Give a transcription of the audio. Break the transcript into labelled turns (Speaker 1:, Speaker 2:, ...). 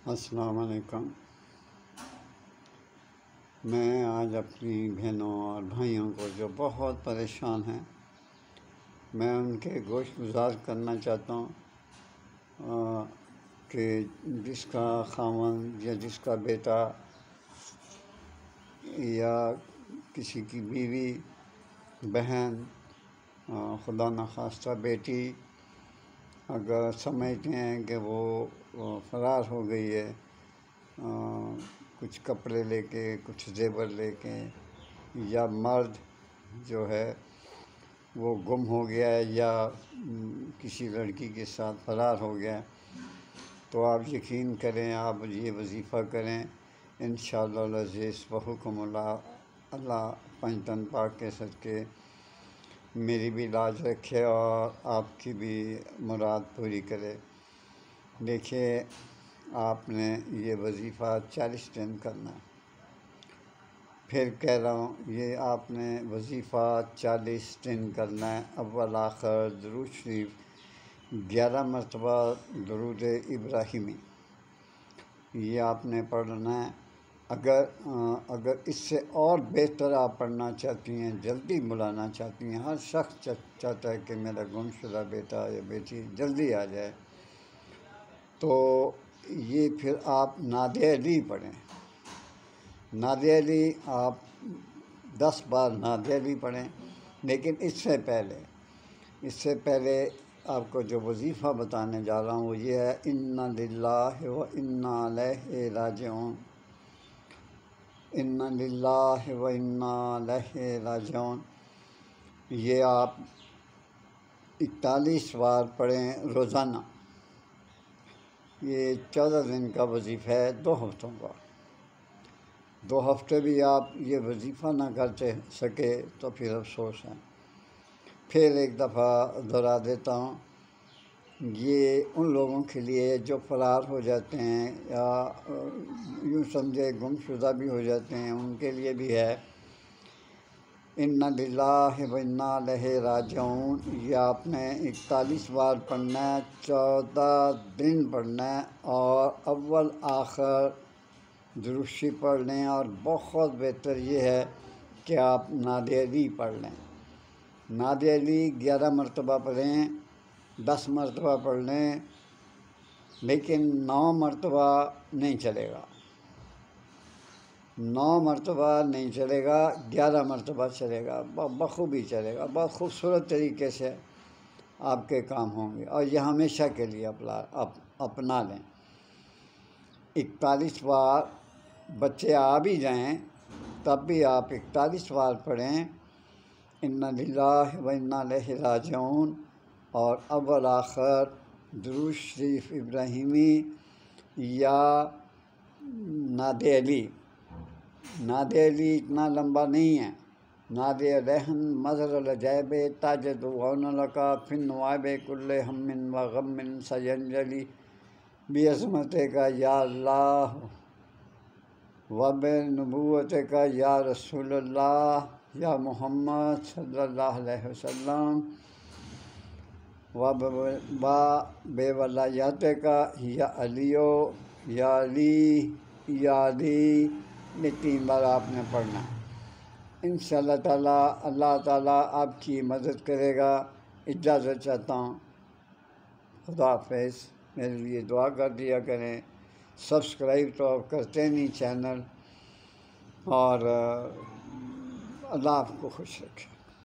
Speaker 1: السلام علیکم۔ میں آج اپنی بہنوں اور بھائیوں کو جو بہت پریشان ہیں، میں ان کے گوش گزار کرنا چاہتا ہوں کہ جس کا خاوند یا جس کا بیٹا یا کسی کی بیوی، بہن، خدا نخواستہ بیٹی اگر سمجھتے ہیں کہ وہ فرار ہو گئی ہے، کچھ کپڑے لے کے، کچھ زیور لے کے، یا مرد جو ہے وہ گم ہو گیا ہے یا کسی لڑکی کے ساتھ فرار ہو گیا، تو آپ یقین کریں، آپ یہ وظیفہ کریں، انشاءاللہ العزیز بحکم اللہ پنجتن پاک کے صدقے میری بھی لاج رکھے اور آپ کی بھی مراد پوری کرے۔ دیکھیے، آپ نے یہ وظیفہ 40 دن کرنا ہے۔ پھر کہہ رہا ہوں، یہ آپ نے وظیفہ 40 دن کرنا ہے۔ اول آخر درود شریف 11 مرتبہ درود ابراہیمی یہ آپ نے پڑھنا ہے۔ اگر اس سے اور بہتر آپ پڑھنا چاہتی ہیں، جلدی بلانا چاہتی ہیں، ہر شخص چاہتا ہے کہ میرا گم شدہ بیٹا یا بیٹی جلدی آ جائے، تو یہ پھر آپ ناد علی پڑھیں۔ ناد علی آپ 10 بار ناد علی پڑھیں، لیکن اس سے پہلے آپ کو جو وظیفہ بتانے جا رہا ہوں وہ یہ ہے، انا للہ و انا الیہ راجعون، انا للہ و انا الیہ راجعون۔ یہ آپ 41 بار پڑھیں روزانہ۔ یہ 14 دن کا وظیفہ ہے، 2 ہفتوں کا۔ 2 ہفتے بھی آپ یہ وظیفہ نہ کرتے سکے تو پھر افسوس ہے۔ پھر ایک دفعہ دہرا دیتا ہوں، یہ ان لوگوں کے لیے جو فرار ہو جاتے ہیں یا یوں سمجھے گم شدہ بھی ہو جاتے ہیں، ان کے لیے بھی ہے، انا للہ و انا الیہ راجعون۔ یہ آپ نے 41 بار پڑھنا ہے، 14 دن پڑھنا ہے، اور اول آخر درود شریف پڑھ لیں، اور بہت بہتر یہ ہے کہ آپ ناد علی پڑھ لیں۔ ناد علی 11 مرتبہ پڑھیں، 10 مرتبہ پڑھ لیں، لیکن 9 مرتبہ نہیں چلے گا، 9 مرتبہ نہیں چلے گا، 11 مرتبہ چلے گا، بخوبی چلے گا، بہت خوبصورت طریقے سے آپ کے کام ہوں گے، اور یہ ہمیشہ کے لیے اپنا لیں۔ 41 بار بچے آ بھی جائیں تب بھی آپ 41 بار پڑھیں، انا للہ و انا الیہ راجعون، اور اول آخر درود شریف ابراہیمی یا ناد علی۔ ناد علی اتنا لمبا نہیں ہے۔ ناد علیہن مظہر العجائب تاجد غون لکا فی النوائب کل ہم و غم سینجلی بعظمت کا یا اللہ و بنبوت کا یا رسول اللہ یا محمد صلی اللہ علیہ وسلم و بے ولایت کا یا علیو یا علی یا علی۔ یہ 3 بار آپ نے پڑھنا ہے۔ انشاءاللہ تعالیٰ اللہ تعالیٰ آپ کی مدد کرے گا۔ اجازت چاہتا ہوں، خدا حافظ۔ میرے لیے دعا کر دیا کریں، سبسکرائب تو آپ کرتے نہیں چینل، اور اللہ آپ کو خوش رکھے۔